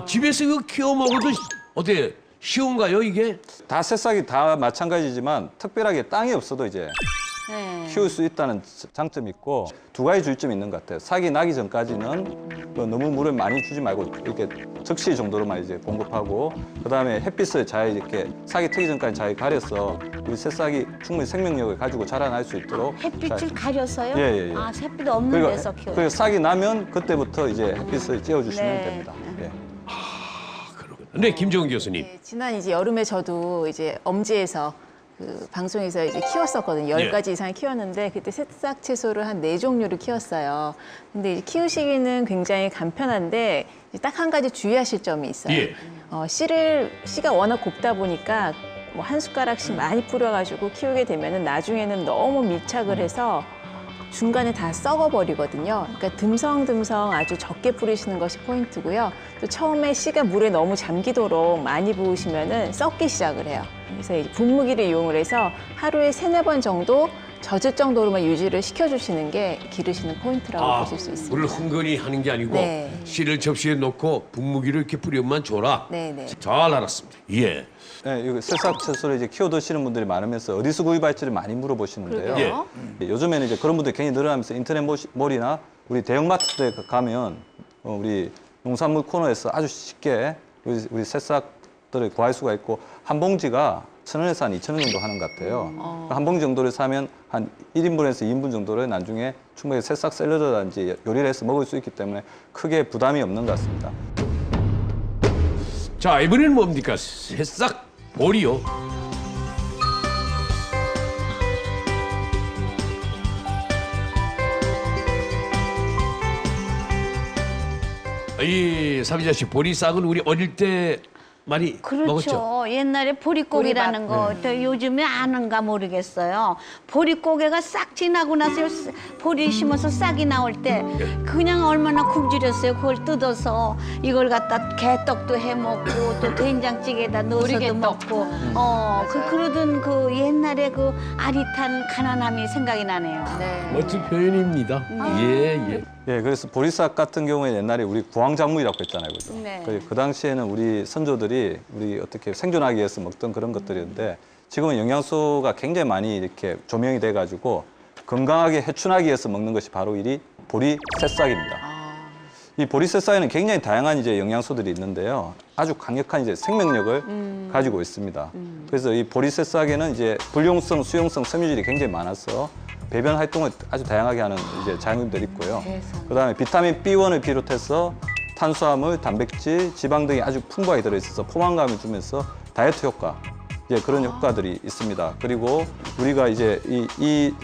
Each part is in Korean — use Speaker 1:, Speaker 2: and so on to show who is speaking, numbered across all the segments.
Speaker 1: 집에서 이거 키워 먹어도 어때? 쉬운가요, 이게?
Speaker 2: 다 새싹이 다 마찬가지지만 특별하게 땅이 없어도 이제 키울 수 있다는 장점이 있고 두 가지 주의점이 있는 것 같아요. 싹이 나기 전까지는 너무 물을 많이 주지 말고 이렇게 적시 정도로만 이제 공급하고 그다음에 햇빛을 잘 이렇게 싹이 트기 전까지 잘 가려서 우리 새싹이 충분히 생명력을 가지고 자라날 수 있도록
Speaker 3: 햇빛을 가려서요?
Speaker 2: 예.
Speaker 3: 아, 햇빛 없는 데서 키워요.
Speaker 2: 그리고 싹이 나면 그때부터 이제 햇빛을 쬐어주시면
Speaker 3: 네.
Speaker 2: 됩니다. 예.
Speaker 1: 네, 김정은 교수님.
Speaker 4: 네, 지난 이제 여름에 저도 이제 엄지에서 그 방송에서 이제 키웠었거든요. 10가지 이상 키웠는데 그때 새싹 채소를 한 4종류를 키웠어요. 근데 이제 키우시기는 굉장히 간편한데 딱 한 가지 주의하실 점이 있어요.
Speaker 1: 예.
Speaker 4: 씨가 워낙 곱다 보니까 뭐 한 숟가락씩 많이 뿌려가지고 키우게 되면은 나중에는 너무 밀착을 해서 중간에 다 썩어버리거든요. 그러니까 듬성듬성 아주 적게 뿌리시는 것이 포인트고요. 또 처음에 씨가 물에 너무 잠기도록 많이 부으시면은 썩기 시작을 해요. 그래서 이제 분무기를 이용을 해서 하루에 3-4번 정도 젖을 정도로만 유지를 시켜주시는 게 기르시는 포인트라고 보실 수 있습니다.
Speaker 1: 물을 흥건히 하는 게 아니고
Speaker 4: 네.
Speaker 1: 씨를 접시에 넣고 분무기를 이렇게 뿌리면 줘라.
Speaker 4: 네네.
Speaker 1: 잘 알았습니다. 예.
Speaker 2: 네, 이거 새싹 채소를 이제 키워 드시는 분들이 많으면서 어디서 구입할지를 많이 물어보시는데요.
Speaker 4: 그러게요.
Speaker 2: 요즘에는 이제 그런 분들이 굉장히 늘어나면서 인터넷 몰이나 우리 대형마트에 가면 우리 농산물 코너에서 아주 쉽게 우리 새싹들을 구할 수가 있고 한 봉지가 1,000원에서 한 2,000원 정도 하는 것 같아요. 한 봉지 정도를 사면 한 1인분에서 2인분 정도를 나중에 충분히 새싹 샐러드라든지 요리를 해서 먹을 수 있기 때문에 크게 부담이 없는 것 같습니다.
Speaker 1: 자, 이번에는 뭡니까? 새싹 보리요. 이 사비자 씨, 보리싹은 우리 어릴 때 많이
Speaker 3: 그렇죠.
Speaker 1: 먹었죠.
Speaker 3: 옛날에 보릿고개라는 거, 또 요즘에 아는가 모르겠어요. 보릿고개가 싹 지나고 나서 보리 심어서 싹이 나올 때 그냥 얼마나 굶주렸어요. 그걸 뜯어서 이걸 갖다 개떡도 해 먹고 또 된장찌개에다 넣어서도 먹고, 그러던 그 옛날에 그 아릿한 가난함이 생각이 나네요.
Speaker 1: 멋진 표현입니다. 예.
Speaker 2: 예, 그래서 보리싹 같은 경우에 옛날에 우리 구황작물이라고 했잖아요, 그죠?
Speaker 4: 네.
Speaker 2: 그 당시에는 우리 선조들이 우리 어떻게 생존하기 위해서 먹던 그런 것들이었는데 지금은 영양소가 굉장히 많이 이렇게 조명이 돼가지고 건강하게 해춘하기 위해서 먹는 것이 바로 이 보리 새싹입니다. 이 보리 새싹에는 굉장히 다양한 이제 영양소들이 있는데요, 아주 강력한 이제 생명력을 가지고 있습니다. 그래서 이 보리 새싹에는 이제 불용성, 수용성, 섬유질이 굉장히 많아서 배변 활동을 아주 다양하게 하는 이제 작용들이 있고요. 그다음에 비타민 B1을 비롯해서 탄수화물, 단백질, 지방 등이 아주 풍부하게 들어있어서 포만감을 주면서 다이어트 효과, 이제 그런 효과들이 있습니다. 그리고 우리가 이제 이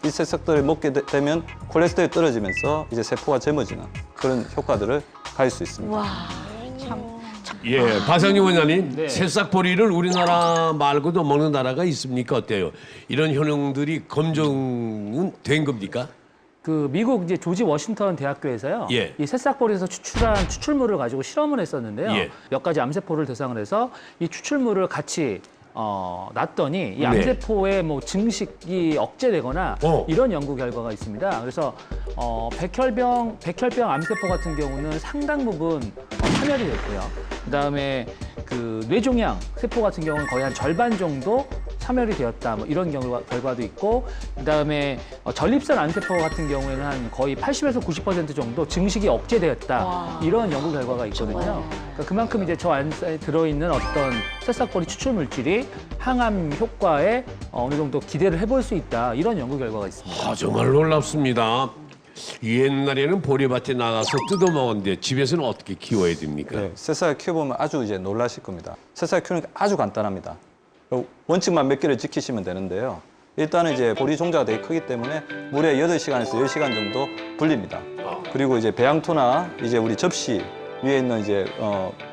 Speaker 2: 새싹들을 먹게 되면 콜레스테롤이 떨어지면서 이제 세포가 젊어지는 그런 효과들을 가질 수 있습니다.
Speaker 1: 예, 박상용 원장님, 새싹 보리를 우리나라 말고도 먹는 나라가 있습니까? 어때요? 이런 효능들이 검증은 된 겁니까?
Speaker 5: 그 미국 이제 조지 워싱턴 대학교에서요.
Speaker 1: 예.
Speaker 5: 이 새싹보리에서 추출한 추출물을 가지고 실험을 했었는데요.
Speaker 1: 예.
Speaker 5: 몇 가지 암세포를 대상으로 해서 이 추출물을 같이 놨더니 이 암세포의 뭐 증식이 억제되거나 이런 연구 결과가 있습니다. 그래서 백혈병 암세포 같은 경우는 상당 부분 파멸이 됐고요. 그다음에 그 뇌종양 세포 같은 경우는 거의 한 절반 정도 사멸이 되었다. 뭐 이런 결과도 있고, 그다음에 전립선 암세포 같은 경우에는 한 거의 80에서 90% 정도 증식이 억제되었다. 이런 연구 결과가 있거든요. 그러니까 그만큼 이제 저 안에 들어있는 어떤 새싹보리 추출 물질이 항암 효과에 어느 정도 기대를 해볼 수 있다. 이런 연구 결과가 있습니다.
Speaker 1: 정말 놀랍습니다. 옛날에는 보리밭에 나가서 뜯어 먹었는데 집에서는 어떻게 키워야 됩니까?
Speaker 2: 네, 새싹을 키워보면 아주 이제 놀라실 겁니다. 새싹을 키우는 게 아주 간단합니다. 원칙만 몇 개를 지키시면 되는데요. 일단은 이제 보리 종자가 되게 크기 때문에 물에 8시간에서 10시간 정도 불립니다. 그리고 이제 배양토나 이제 우리 접시 위에 있는 이제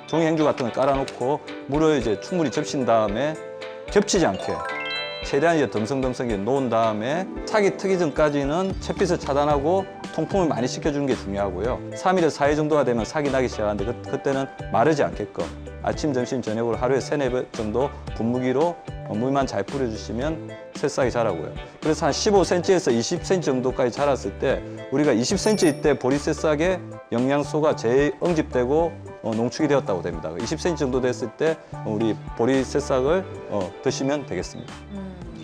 Speaker 2: 종이 행주 같은 걸 깔아놓고 물을 이제 충분히 접신 다음에 겹치지 않게 최대한 이제 덤성덤성하게 놓은 다음에 싹이 트기 전까지는 채빛을 차단하고 통풍을 많이 시켜주는 게 중요하고요. 3일에서 4일 정도가 되면 싹이 나기 시작하는데 그때는 마르지 않게끔 아침, 점심, 저녁으로 하루에 3-4번 정도 분무기로 물만 잘 뿌려주시면 새싹이 자라고요. 그래서 한 15cm에서 20cm 정도까지 자랐을 때 우리가 20cm일 때 보리 새싹에 영양소가 제일 응집되고 농축이 되었다고 됩니다. 20cm 정도 됐을 때 우리 보리 새싹을 드시면 되겠습니다.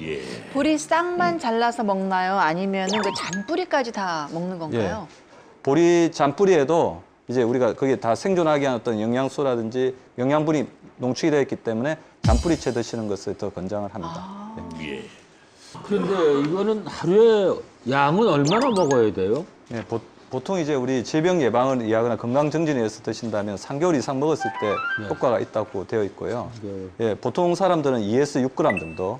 Speaker 1: 예.
Speaker 6: 보리 싹만 잘라서 먹나요? 아니면은 그 잔뿌리까지 다 먹는 건가요?
Speaker 2: 보리 잔뿌리에도 이제 우리가 거기에 다 생존하게 하는 어떤 영양소라든지 영양분이 농축이 되어 있기 때문에 잔뿌리채 드시는 것을 더 권장을 합니다.
Speaker 1: 예.
Speaker 7: 그런데 이거는 하루에 양은 얼마나 먹어야 돼요?
Speaker 2: 네, 보통 이제 우리 질병 예방을 위하거나 건강 증진을 위해서 드신다면 3개월 이상 먹었을 때 효과가 있다고 되어 있고요. 예, 보통 사람들은 2에서 6g 정도,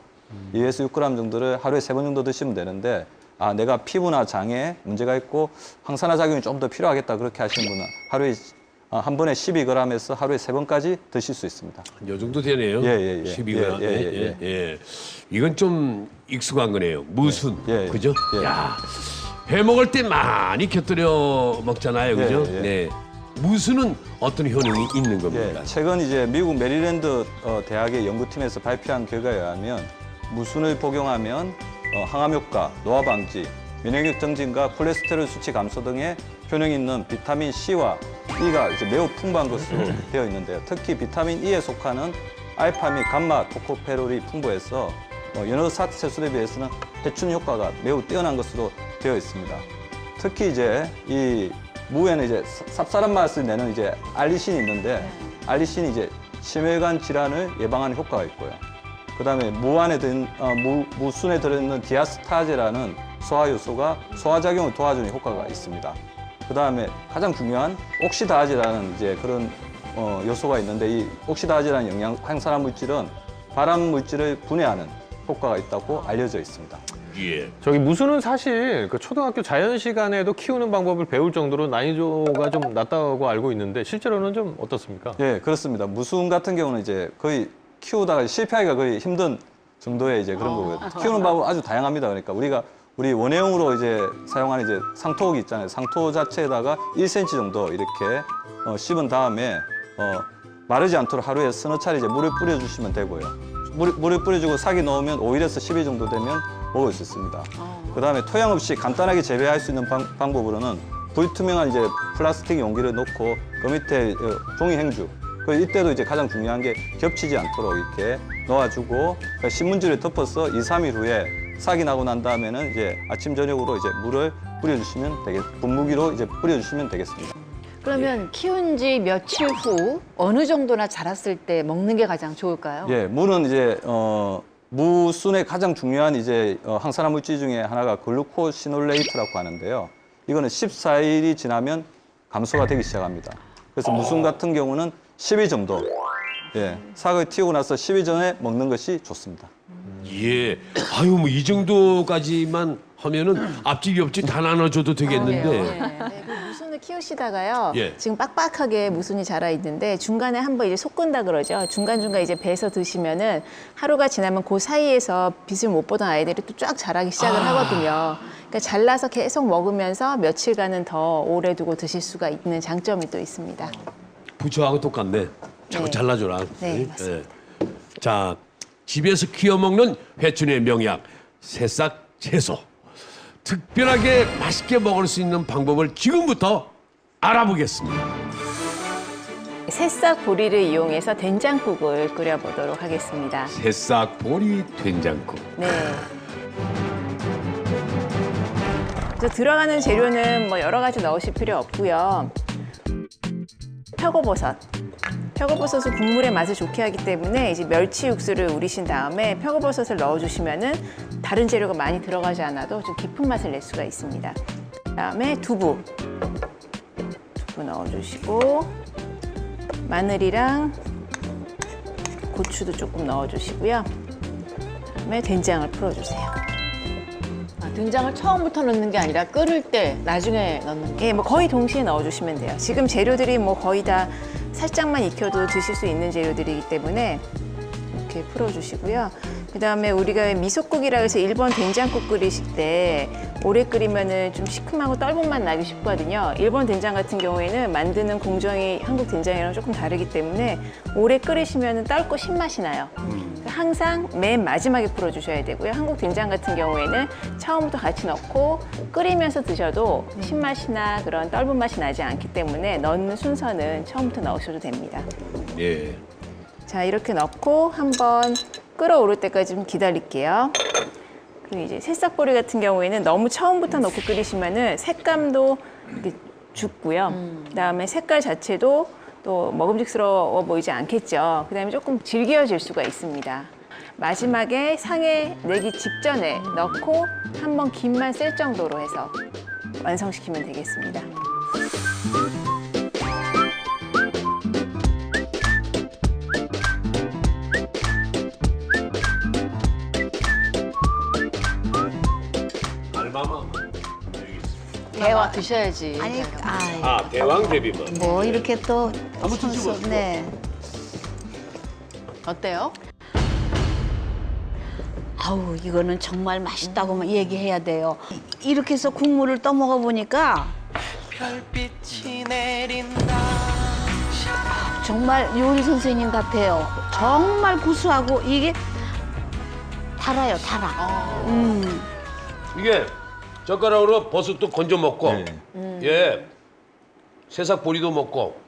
Speaker 2: 2에서 6g 정도를 하루에 3번 정도 드시면 되는데, 아, 내가 피부나 장에 문제가 있고 항산화 작용이 좀 더 필요하겠다 그렇게 하시는 분은 하루에 한 번에 12g에서 하루에 3번까지 드실 수 있습니다.
Speaker 1: 요 정도 되네요.
Speaker 2: 예.
Speaker 1: 12g.
Speaker 2: 예.
Speaker 1: 예. 이건 좀 익숙한 거네요. 무순.
Speaker 2: 예.
Speaker 1: 그죠?
Speaker 2: 예.
Speaker 1: 야. 회 먹을 때 많이 곁들여 먹잖아요. 그죠?
Speaker 2: 예.
Speaker 1: 네. 무순은 어떤 효능이 있는 겁니까?
Speaker 2: 예, 최근 이제 미국 메리랜드 대학의 연구팀에서 발표한 결과에 의하면 무순을 복용하면 항암 효과, 노화 방지, 면역력 증진과 콜레스테롤 수치 감소 등의 효능이 있는 비타민 C와 E가 이제 매우 풍부한 것으로 되어 있는데요. 특히 비타민 E에 속하는 알파 및 감마 토코페롤이 풍부해서 여러 세소에 비해서는 해충 효과가 매우 뛰어난 것으로 되어 있습니다. 특히 이제 이 무에는 이제 쌉쌀한 맛을 내는 이제 알리신이 있는데 알리신이 이제 심혈관 질환을 예방하는 효과가 있고요. 그다음에 무 안에 무순에 들어있는 디아스타제라는 소화 요소가 소화 작용을 도와주는 효과가 있습니다. 그다음에 가장 중요한 옥시다제라는 이제 그런 요소가 있는데 이 옥시다제라는 항산화 물질은 발암 물질을 분해하는 효과가 있다고 알려져 있습니다.
Speaker 1: 예.
Speaker 8: 저기 무수는 사실 그 초등학교 자연 시간에도 키우는 방법을 배울 정도로 난이도가 좀 낮다고 알고 있는데 실제로는 좀 어떻습니까?
Speaker 2: 예, 그렇습니다. 무순 같은 경우는 이제 거의 키우다가 실패하기가 거의 힘든 정도의 이제 그런 거고요. 키우는 방법 아주 다양합니다. 그러니까 우리 원예용으로 이제 사용하는 이제 상토옥이 있잖아요. 상토 자체에다가 1cm 정도 이렇게 씹은 다음에 마르지 않도록 하루에 서너 차례 이제 물을 뿌려주시면 되고요. 물을 뿌려주고 싹이 넣으면 5일에서 10일 정도 되면 먹을 수 있습니다. 그다음에 토양 없이 간단하게 재배할 수 있는 방법으로는 불투명한 이제 플라스틱 용기를 놓고 그 밑에 종이 행주. 이때도 이제 가장 중요한 게 겹치지 않도록 이렇게 넣어주고 신문지를 덮어서 2, 3일 후에 싹이 나고 난 다음에는 이제 아침 저녁으로 이제 물을 뿌려주시면 분무기로 이제 뿌려주시면 되겠습니다.
Speaker 6: 그러면 키운 지 며칠 후 어느 정도나 자랐을 때 먹는 게 가장 좋을까요?
Speaker 2: 예, 무는 이제 무순의 가장 중요한 이제 항산화 물질 중에 하나가 글루코시놀레이트라고 하는데요. 이거는 14일이 지나면 감소가 되기 시작합니다. 그래서 무순 같은 경우는 10일 정도, 예, 싹을 틔우고 나서 10일 전에 먹는 것이 좋습니다.
Speaker 1: 예. 아유, 뭐 이 정도까지만 하면은 앞집 옆집 다 나눠줘도 되겠는데.
Speaker 4: 네, 그 무순을 키우시다가요.
Speaker 1: 예.
Speaker 4: 지금 빡빡하게 무순이 자라 있는데 중간에 한번 이제 솟군다 그러죠. 중간중간 이제 베서 드시면은 하루가 지나면 그 사이에서 빛을 못 보던 아이들이 또 쫙 자라기 시작을 하거든요. 그러니까 잘라서 계속 먹으면서 며칠간은 더 오래 두고 드실 수가 있는 장점이 또 있습니다.
Speaker 1: 부처하고 똑같네. 자꾸
Speaker 4: 네.
Speaker 1: 잘라줘라.
Speaker 4: 네, 맞습니다.
Speaker 1: 예. 자, 집에서 키워 먹는 회춘의 명약 새싹 채소. 특별하게 맛있게 먹을 수 있는 방법을 지금부터 알아보겠습니다.
Speaker 4: 새싹 보리를 이용해서 된장국을 끓여보도록 하겠습니다.
Speaker 1: 새싹 보리 된장국.
Speaker 4: 네. 그래서 들어가는 재료는 뭐 여러 가지 넣으실 필요 없고요. 표고버섯. 표고버섯은 국물의 맛을 좋게 하기 때문에 이제 멸치 육수를 우리신 다음에 표고버섯을 넣어주시면은 다른 재료가 많이 들어가지 않아도 좀 깊은 맛을 낼 수가 있습니다. 그다음에 두부 넣어주시고 마늘이랑 고추도 조금 넣어주시고요. 그다음에 된장을 풀어주세요.
Speaker 6: 된장을 처음부터 넣는 게 아니라 끓을 때 나중에 넣는 거예요?
Speaker 4: 예, 뭐 거의 동시에 넣어주시면 돼요. 지금 재료들이 뭐 거의 다 살짝만 익혀도 드실 수 있는 재료들이기 때문에 이렇게 풀어주시고요. 그다음에 우리가 미소국이라고 해서 일본 된장국 끓이실 때 오래 끓이면은 좀 시큼하고 떫은 맛 나기 쉽거든요. 일본 된장 같은 경우에는 만드는 공정이 한국 된장이랑 조금 다르기 때문에 오래 끓이시면은 떫고 신맛이 나요. 항상 맨 마지막에 풀어주셔야 되고요. 한국 된장 같은 경우에는 처음부터 같이 넣고 끓이면서 드셔도 신맛이나 그런 떫은 맛이 나지 않기 때문에 넣는 순서는 처음부터 넣으셔도 됩니다.
Speaker 1: 예.
Speaker 4: 자, 이렇게 넣고 한번 끓어오를 때까지 좀 기다릴게요. 그리고 이제 새싹보리 같은 경우에는 너무 처음부터 넣고 끓이시면은 색감도 이렇게 죽고요. 그다음에 색깔 자체도 또 먹음직스러워 보이지 않겠죠. 그다음에 조금 질겨질 수가 있습니다. 마지막에 상에 내기 직전에 넣고 한번 김만 셀 정도로 해서 완성시키면 되겠습니다.
Speaker 6: 대화 드셔야지.
Speaker 3: 아니,
Speaker 1: 아, 대왕 대비만.
Speaker 3: 뭐 이렇게 또
Speaker 1: 한번 드셔보세요.
Speaker 3: 네.
Speaker 6: 어때요?
Speaker 3: 아우, 이거는 정말 맛있다고만 얘기해야 돼요. 이렇게 해서 국물을 떠먹어 보니까
Speaker 9: 별빛이 내린다.
Speaker 3: 정말 요리 선생님 같아요. 정말 구수하고 이게 달아요, 달아.
Speaker 1: 이게 젓가락으로 버섯도 건져 먹고,
Speaker 2: 네.
Speaker 1: 예, 새싹 보리도 먹고,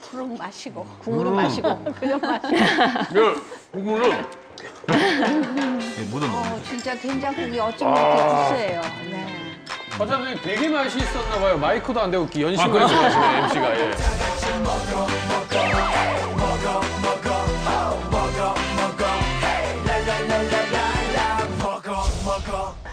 Speaker 3: 푸른 마시고.
Speaker 6: 국물은 마시고 그냥 마시고.
Speaker 1: 예, 국물은
Speaker 3: 진짜 된장국이 어쩜 이렇게 구수해요. 네.
Speaker 8: 과장님 되게 맛있었나 봐요. 마이크도 안 되고 연식을
Speaker 1: 그렇죠.
Speaker 8: 하시네, MC가. 예.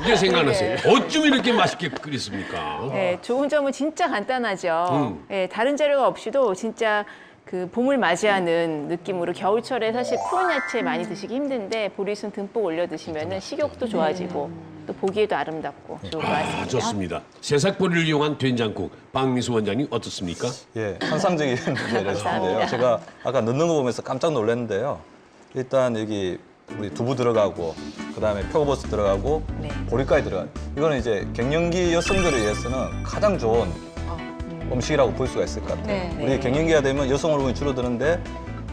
Speaker 1: 이게 생각났어요. 어쩜 이렇게 맛있게 끓였습니까?
Speaker 4: 네, 좋은 점은 진짜 간단하죠. 네, 다른 재료가 없이도 진짜 그 봄을 맞이하는 느낌으로 겨울철에 사실 푸른 야채 많이 드시기 힘든데 보리순 듬뿍 올려 드시면은 식욕도 좋아지고 또 보기에도 아름답고 좋을 것 같습니다.
Speaker 1: 좋습니다. 새싹 보리를 이용한 된장국, 박미수 원장님 어떻습니까?
Speaker 2: 예, 환상적인 레시피인데요. 제가 아까 넣는 거 보면서 깜짝 놀랐는데요. 일단 여기 우리 두부 들어가고 그다음에 표고버섯 들어가고
Speaker 4: 네.
Speaker 2: 보리까지 들어가요. 이거는 이제 갱년기 여성들을 위해서는 가장 좋은 음식이라고 볼 수가 있을 것 같아요.
Speaker 3: 네.
Speaker 2: 우리 갱년기가 되면 여성 호르몬이 줄어드는데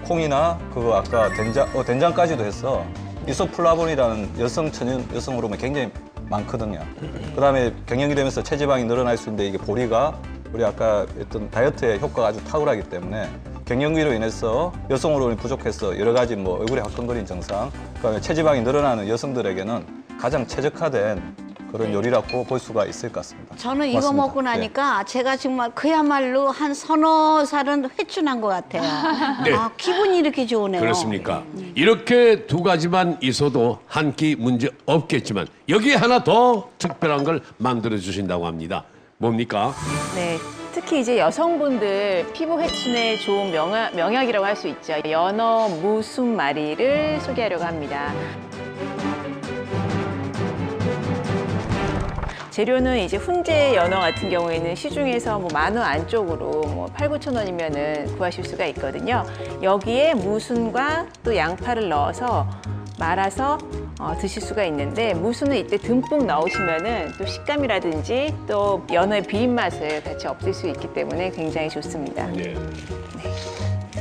Speaker 2: 콩이나 그거 아까 된장까지도 해서 이소플라본이라는 여성 천연 여성 호르몬이 굉장히 많거든요. 그다음에 갱년기 되면서 체지방이 늘어날 수 있는데 이게 보리가 우리 아까 했던 다이어트에 효과가 아주 탁월하기 때문에 갱년기로 인해서 여성 호르몬이 부족해서 여러 가지 뭐 얼굴에 화끈거리는 증상, 그다음에 체지방이 늘어나는 여성들에게는 가장 최적화된 그런 요리라고 볼 수가 있을 것 같습니다.
Speaker 3: 저는 이거
Speaker 2: 고맙습니다.
Speaker 3: 먹고 나니까 제가 정말 그야말로 한 서너 살은 회춘한 것 같아요.
Speaker 1: 네.
Speaker 3: 아, 기분이 이렇게 좋으네요.
Speaker 1: 그렇습니까? 이렇게 두 가지만 있어도 한 끼 문제 없겠지만 여기에 하나 더 특별한 걸 만들어 주신다고 합니다. 뭡니까?
Speaker 4: 네, 특히 이제 여성분들 피부 회춘에 좋은 명약이라고 할 수 있죠. 연어 무순말이를 소개하려고 합니다. 재료는 이제 훈제 연어 같은 경우에는 시중에서 뭐 10,000원 안쪽으로 뭐 8,000, 9,000원이면은 구하실 수가 있거든요. 여기에 무순과 또 양파를 넣어서 말아서 드실 수가 있는데 무순을 이때 듬뿍 넣으시면은 또 식감이라든지 또 연어의 비린 맛을 같이 없앨 수 있기 때문에 굉장히 좋습니다.
Speaker 1: 네.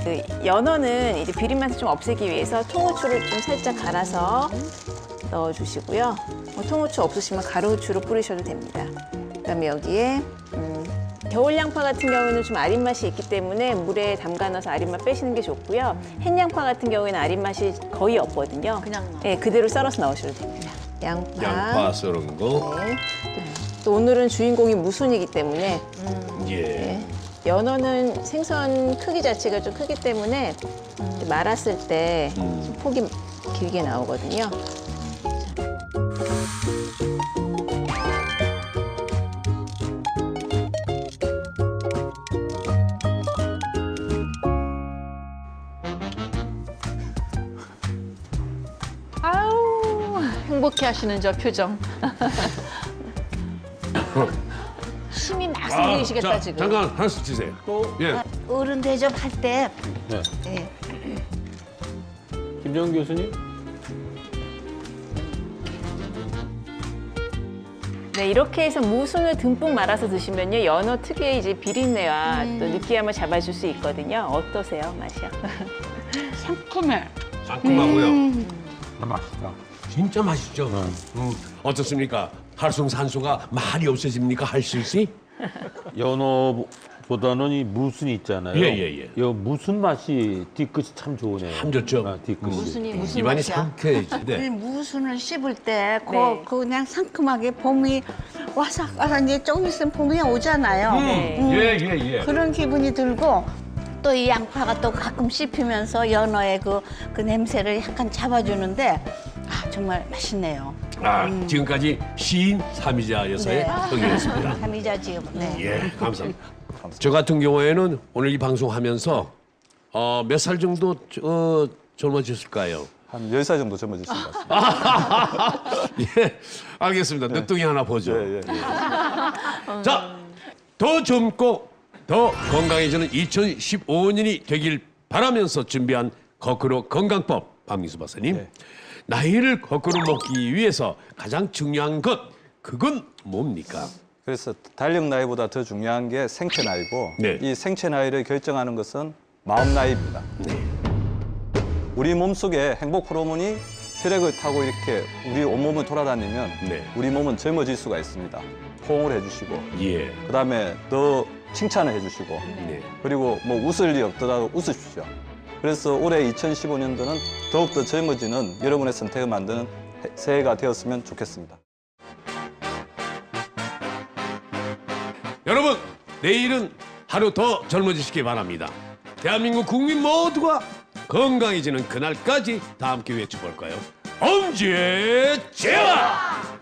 Speaker 4: 그 연어는 이제 비린 맛을 좀 없애기 위해서 통후추를 좀 살짝 갈아서 넣어주시고요. 통후추 없으시면 가루후추로 뿌리셔도 됩니다. 그다음에 여기에 겨울 양파 같은 경우는 좀 아린 맛이 있기 때문에 물에 담가 넣어서 아린 맛 빼시는 게 좋고요. 햇 양파 같은 경우에는 아린 맛이 거의 없거든요.
Speaker 3: 그냥 넣어.
Speaker 4: 네, 그대로 썰어서 넣으셔도 됩니다.
Speaker 1: 양파 썰은 거.
Speaker 4: 네. 또 오늘은 주인공이 무순이기 때문에
Speaker 1: 예.
Speaker 4: 연어는 생선 크기 자체가 좀 크기 때문에 말았을 때 폭이 길게 나오거든요.
Speaker 6: 아우 행복해 하시는 저 표정. 힘이 막 생기시겠다
Speaker 1: 자,
Speaker 6: 지금.
Speaker 1: 잠깐 하나씩 주세요. 예.
Speaker 3: 어른 대접할 때
Speaker 8: 네.
Speaker 3: 예.
Speaker 8: 김정 교수님?
Speaker 4: 네, 이렇게 해서 무순을 듬뿍 말아서 드시면요. 연어 특유의 이제 비린내와 또 느끼함을 잡아줄 수 있거든요. 어떠세요, 맛이요?
Speaker 3: 상큼해.
Speaker 1: 상큼하고요.
Speaker 7: 맛있다.
Speaker 1: 진짜 맛있죠. 어떻습니까? 활성산소가 말이 없어집니까? 할수있이?
Speaker 7: 연어보다는 이 무순이 있잖아요.
Speaker 1: 예.
Speaker 7: 이 무순 맛이 뒤끝이 참 좋으네요.
Speaker 1: 참 좋죠.
Speaker 7: 아, 뒤끝이.
Speaker 6: 무슨
Speaker 1: 입안이
Speaker 6: 맛이야?
Speaker 1: 상쾌해지.
Speaker 3: 이
Speaker 1: 네.
Speaker 3: 무순을 씹을 때
Speaker 4: 네.
Speaker 3: 그냥 상큼하게 봄이 와삭와삭 이제 조금 있으면 봄이 오잖아요.
Speaker 1: 예.
Speaker 3: 그런 기분이 들고 또 이 양파가 또 가끔 씹히면서 연어의 그 냄새를 약간 잡아주는데 정말 맛있네요.
Speaker 1: 지금까지 시인 삼이자 여사의
Speaker 3: 네.
Speaker 1: 동의였습니다.
Speaker 3: 삼이자 지금. 네.
Speaker 1: 예, 감사합니다. 저 같은 경우에는 오늘 이 방송하면서 몇 살 정도 젊어졌을까요?
Speaker 2: 한 10살 정도 젊어지신 것 같습니다.
Speaker 1: 예, 알겠습니다. 늦둥이 하나 보죠.
Speaker 2: 예.
Speaker 1: 자, 더 젊고 더 건강해지는 2015년이 되길 바라면서 준비한 거꾸로 건강법 박민수 박사님.
Speaker 2: 네.
Speaker 1: 나이를 거꾸로 먹기 위해서 가장 중요한 것 그건 뭡니까?
Speaker 2: 그래서 달력 나이보다 더 중요한 게 생체 나이고
Speaker 1: 네.
Speaker 2: 이 생체 나이를 결정하는 것은 마음 나이입니다. 우리 몸속에 행복 호르몬이 혈액을 타고 이렇게 우리 온몸을 돌아다니면
Speaker 1: 네.
Speaker 2: 우리 몸은 젊어질 수가 있습니다. 포옹을 해주시고
Speaker 1: 예.
Speaker 2: 그다음에 더 칭찬을 해주시고
Speaker 1: 네.
Speaker 2: 그리고 뭐 웃을 일 없더라도 웃으십시오. 그래서 올해 2015년도는 더욱더 젊어지는 여러분의 선택을 만드는 새해가 되었으면 좋겠습니다.
Speaker 1: 여러분, 내일은 하루 더 젊어지시기 바랍니다. 대한민국 국민 모두가 건강해지는 그날까지 다 함께 외쳐볼까요? 엄지의 제왕!